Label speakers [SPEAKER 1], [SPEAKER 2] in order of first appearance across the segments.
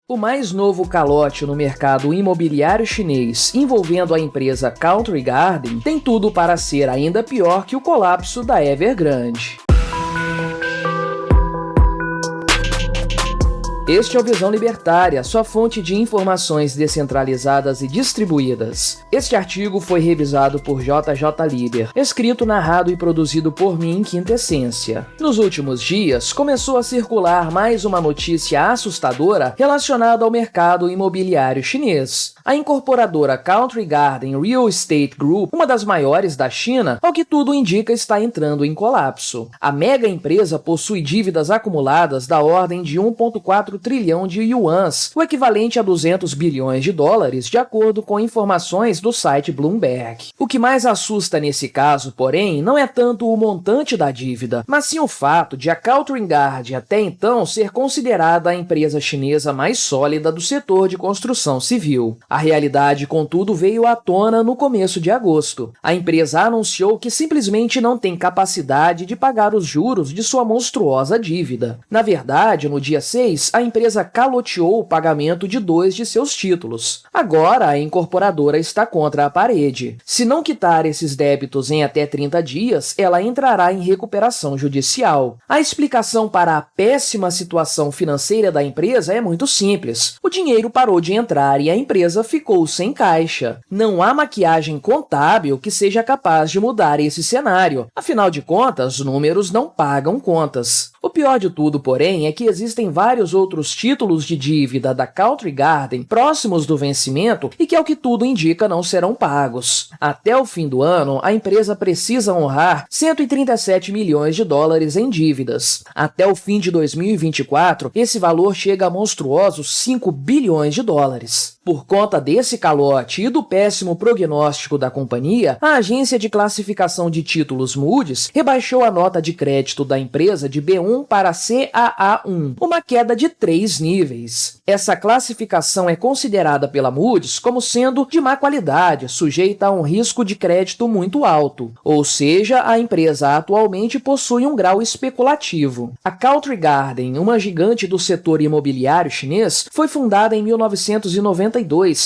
[SPEAKER 1] O mais novo calote no mercado imobiliário chinês envolvendo a empresa Country Garden tem tudo para ser ainda pior que o colapso da Evergrande. Este é o Visão Libertária, sua fonte de informações descentralizadas e distribuídas. Este artigo foi revisado por JJ Liber, escrito, narrado e produzido por mim, Quintessência. Nos últimos dias, começou a circular mais uma notícia assustadora relacionada ao mercado imobiliário chinês. A incorporadora Country Garden Real Estate Group, uma das maiores da China, ao que tudo indica está entrando em colapso. A mega empresa possui dívidas acumuladas da ordem de 1,4 trilhão de yuans, o equivalente a 200 bilhões de dólares, de acordo com informações do site Bloomberg. O que mais assusta nesse caso, porém, não é tanto o montante da dívida, mas sim o fato de a Country Garden até então ser considerada a empresa chinesa mais sólida do setor de construção civil. A realidade, contudo, veio à tona no começo de agosto. A empresa anunciou que simplesmente não tem capacidade de pagar os juros de sua monstruosa dívida. Na verdade, no dia 6, a empresa caloteou o pagamento de 2 de seus títulos. Agora, a incorporadora está contra a parede. Se não quitar esses débitos em até 30 dias, ela entrará em recuperação judicial. A explicação para a péssima situação financeira da empresa é muito simples. O dinheiro parou de entrar e a empresa ficou sem caixa. Não há maquiagem contábil que seja capaz de mudar esse cenário. Afinal de contas, números não pagam contas. O pior de tudo, porém, é que existem vários outros títulos de dívida da Country Garden próximos do vencimento e que, ao que tudo indica, não serão pagos. Até o fim do ano, a empresa precisa honrar 137 milhões de dólares em dívidas. Até o fim de 2024, esse valor chega a monstruosos 5 bilhões de dólares. Por conta desse calote e do péssimo prognóstico da companhia, a agência de classificação de títulos Moody's rebaixou a nota de crédito da empresa de B1 para CAA1, uma queda de 3 níveis. Essa classificação é considerada pela Moody's como sendo de má qualidade, sujeita a um risco de crédito muito alto, ou seja, a empresa atualmente possui um grau especulativo. A Country Garden, uma gigante do setor imobiliário chinês, foi fundada em 1992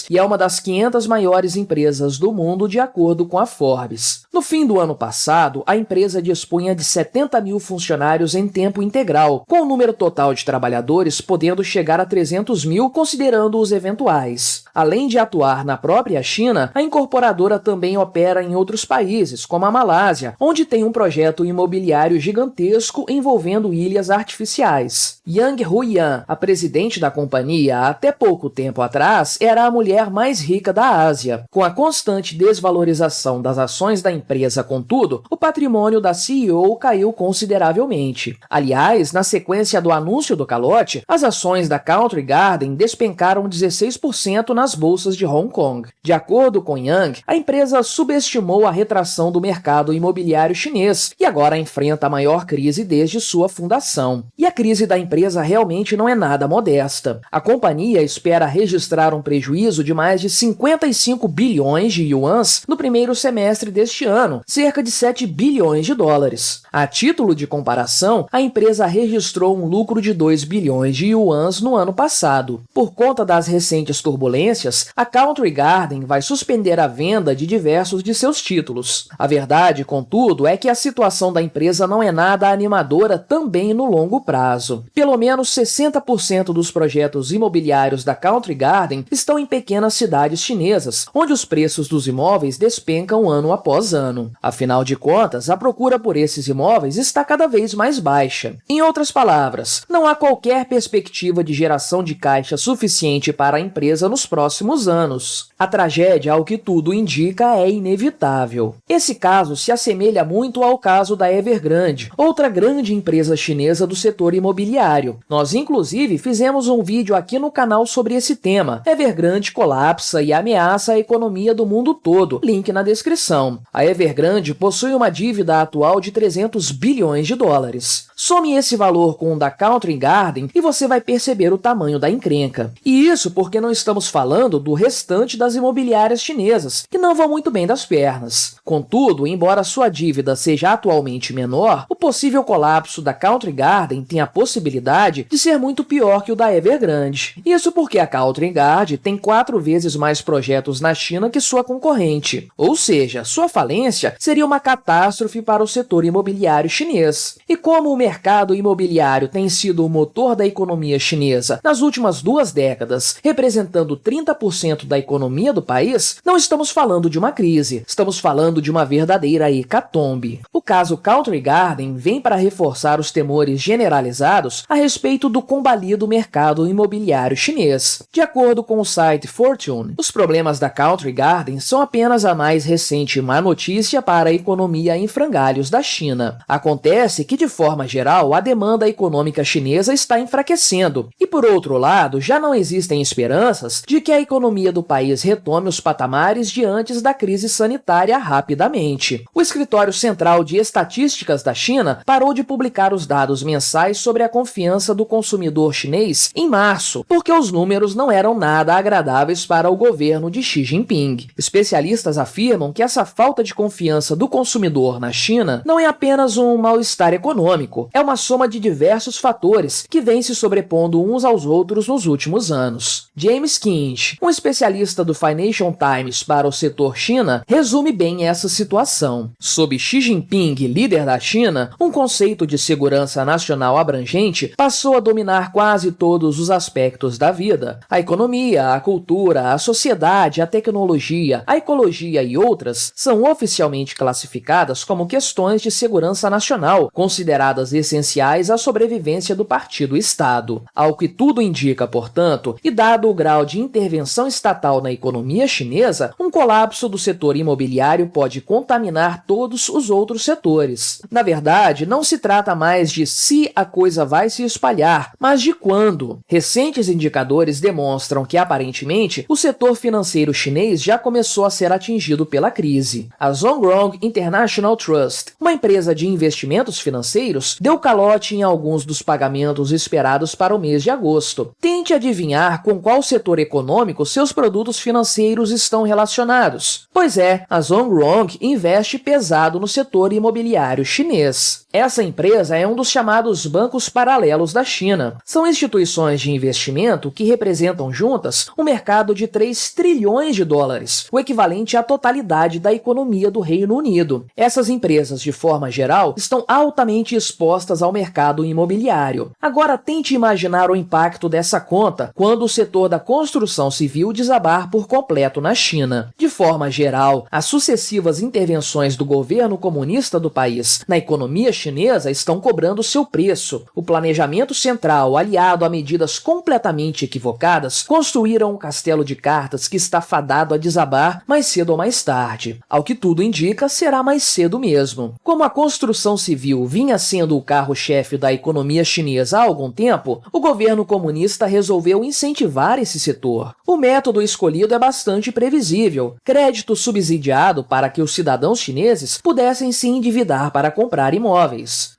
[SPEAKER 1] e é uma das 500 maiores empresas do mundo, de acordo com a Forbes. No fim do ano passado, a empresa dispunha de 70 mil funcionários em tempo integral, com o número total de trabalhadores podendo chegar a 300 mil, considerando os eventuais. Além de atuar na própria China, a incorporadora também opera em outros países, como a Malásia, onde tem um projeto imobiliário gigantesco envolvendo ilhas artificiais. Yang Huiyan, a presidente da companhia, até pouco tempo atrás, era a mulher mais rica da Ásia. Com a constante desvalorização das ações da empresa, contudo, o patrimônio da CEO caiu consideravelmente. Aliás, na sequência do anúncio do calote, as ações da Country Garden despencaram 16% nas bolsas de Hong Kong. De acordo com Yang, a empresa subestimou a retração do mercado imobiliário chinês e agora enfrenta a maior crise desde sua fundação. E a crise da empresa realmente não é nada modesta. A companhia espera registrar um prejuízo de mais de 55 bilhões de yuans no primeiro semestre deste ano, cerca de 7 bilhões de dólares. A título de comparação, a empresa registrou um lucro de 2 bilhões de yuans no ano passado. Por conta das recentes turbulências, a Country Garden vai suspender a venda de diversos de seus títulos. A verdade, contudo, é que a situação da empresa não é nada animadora também no longo prazo. Pelo menos 60% dos projetos imobiliários da Country Garden estão em pequenas cidades chinesas, onde os preços dos imóveis despencam ano após ano. Afinal de contas, a procura por esses imóveis está cada vez mais baixa. Em outras palavras, não há qualquer perspectiva de geração de caixa suficiente para a empresa nos próximos anos. A tragédia, ao que tudo indica, é inevitável. Esse caso se assemelha muito ao caso da Evergrande, outra grande empresa chinesa do setor imobiliário. Nós, inclusive, fizemos um vídeo aqui no canal sobre esse tema. Evergrande Evergrande colapsa e ameaça a economia do mundo todo. Link na descrição. A Evergrande possui uma dívida atual de 300 bilhões de dólares. Some esse valor com o da Country Garden e você vai perceber o tamanho da encrenca. E isso porque não estamos falando do restante das imobiliárias chinesas, que não vão muito bem das pernas. Contudo, embora sua dívida seja atualmente menor, o possível colapso da Country Garden tem a possibilidade de ser muito pior que o da Evergrande. Isso porque a Country Garden tem 4 vezes mais projetos na China que sua concorrente. Ou seja, sua falência seria uma catástrofe para o setor imobiliário chinês. E como o mercado imobiliário tem sido o motor da economia chinesa nas últimas 2 décadas, representando 30% da economia do país, não estamos falando de uma crise, estamos falando de uma verdadeira hecatombe. O caso Country Garden vem para reforçar os temores generalizados a respeito do combalido mercado imobiliário chinês. De acordo com o site Fortune, os problemas da Country Garden são apenas a mais recente má notícia para a economia em frangalhos da China. Acontece que, de forma geral, a demanda econômica chinesa está enfraquecendo e, por outro lado, já não existem esperanças de que a economia do país retome os patamares de antes da crise sanitária rapidamente. O Escritório Central de Estatísticas da China parou de publicar os dados mensais sobre a confiança do consumidor chinês em março, porque os números não eram nada agradáveis para o governo de Xi Jinping. Especialistas afirmam que essa falta de confiança do consumidor na China não é apenas um mal-estar econômico, é uma soma de diversos fatores que vêm se sobrepondo uns aos outros nos últimos anos. James Kinch, um especialista do Financial Times para o setor China, resume bem essa situação. Sob Xi Jinping, líder da China, um conceito de segurança nacional abrangente passou a dominar quase todos os aspectos da vida. A economia, a cultura, a sociedade, a tecnologia, a ecologia e outras são oficialmente classificadas como questões de segurança nacional, consideradas essenciais à sobrevivência do partido-Estado. Ao que tudo indica, portanto, e dado o grau de intervenção estatal na economia chinesa, um colapso do setor imobiliário pode contaminar todos os outros setores. Na verdade, não se trata mais de se a coisa vai se espalhar, mas de quando. Recentes indicadores demonstram que, aparentemente, o setor financeiro chinês já começou a ser atingido pela crise. A Zongrong International Trust, uma empresa de investimentos financeiros, deu calote em alguns dos pagamentos esperados para o mês de agosto. Tente adivinhar com qual setor econômico seus produtos financeiros estão relacionados. Pois é, a Zongrong investe pesado no setor imobiliário chinês. Essa empresa é um dos chamados bancos paralelos da China. São instituições de investimento que representam juntas um mercado de 3 trilhões de dólares, o equivalente à totalidade da economia do Reino Unido. Essas empresas, de forma geral, estão altamente expostas ao mercado imobiliário. Agora tente imaginar o impacto dessa conta quando o setor da construção civil desabar por completo na China. De forma geral, as sucessivas intervenções do governo comunista do país na economia chinesa estão cobrando seu preço. O planejamento central, aliado a medidas completamente equivocadas, construíram um castelo de cartas que está fadado a desabar mais cedo ou mais tarde. Ao que tudo indica, será mais cedo mesmo. Como a construção civil vinha sendo o carro-chefe da economia chinesa há algum tempo, o governo comunista resolveu incentivar esse setor. O método escolhido é bastante previsível: crédito subsidiado para que os cidadãos chineses pudessem se endividar para comprar imóveis.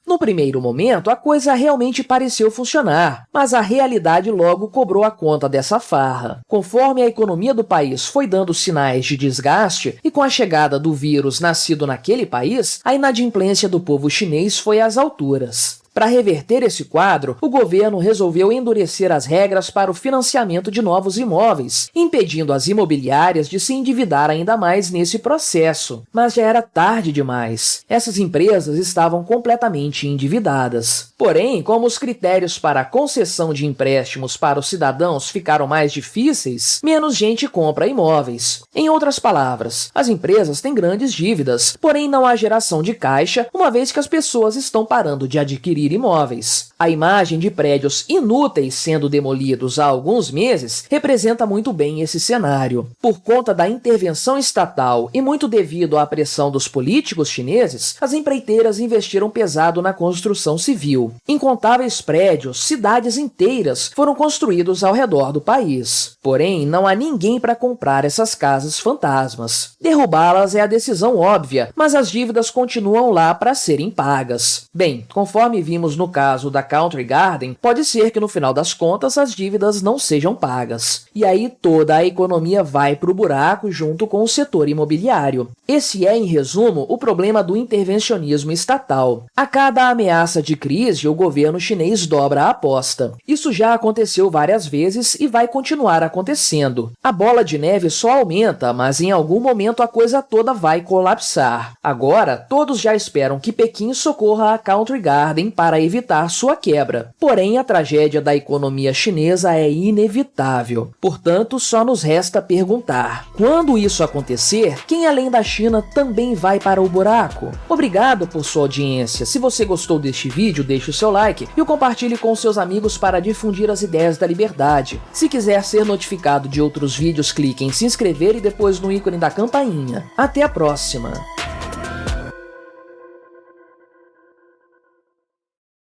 [SPEAKER 1] No primeiro momento, a coisa realmente pareceu funcionar, mas a realidade logo cobrou a conta dessa farra. Conforme a economia do país foi dando sinais de desgaste e com a chegada do vírus nascido naquele país, a inadimplência do povo chinês foi às alturas. Para reverter esse quadro, o governo resolveu endurecer as regras para o financiamento de novos imóveis, impedindo as imobiliárias de se endividar ainda mais nesse processo. Mas já era tarde demais. Essas empresas estavam completamente endividadas. Porém, como os critérios para a concessão de empréstimos para os cidadãos ficaram mais difíceis, menos gente compra imóveis. Em outras palavras, as empresas têm grandes dívidas, porém não há geração de caixa, uma vez que as pessoas estão parando de adquirir adquirir imóveis. A imagem de prédios inúteis sendo demolidos há alguns meses representa muito bem esse cenário. Por conta da intervenção estatal e muito devido à pressão dos políticos chineses, as empreiteiras investiram pesado na construção civil. Incontáveis prédios, cidades inteiras foram construídos ao redor do país. Porém, não há ninguém para comprar essas casas fantasmas. Derrubá-las é a decisão óbvia, mas as dívidas continuam lá para serem pagas. Bem, conforme vimos no caso da Country Garden, pode ser que no final das contas as dívidas não sejam pagas. E aí toda a economia vai para o buraco junto com o setor imobiliário. Esse é, em resumo, o problema do intervencionismo estatal. A cada ameaça de crise, o governo chinês dobra a aposta. Isso já aconteceu várias vezes e vai continuar acontecendo. A bola de neve só aumenta, mas em algum momento a coisa toda vai colapsar. Agora, todos já esperam que Pequim socorra a Country Garden para evitar sua quebra. Porém, a tragédia da economia chinesa é inevitável. Portanto, só nos resta perguntar: quando isso acontecer, quem além da China também vai para o buraco? Obrigado por sua audiência. Se você gostou deste vídeo, deixe o seu like e o compartilhe com seus amigos para difundir as ideias da liberdade. Se quiser ser notificado de outros vídeos, clique em se inscrever e depois no ícone da campainha. Até a próxima!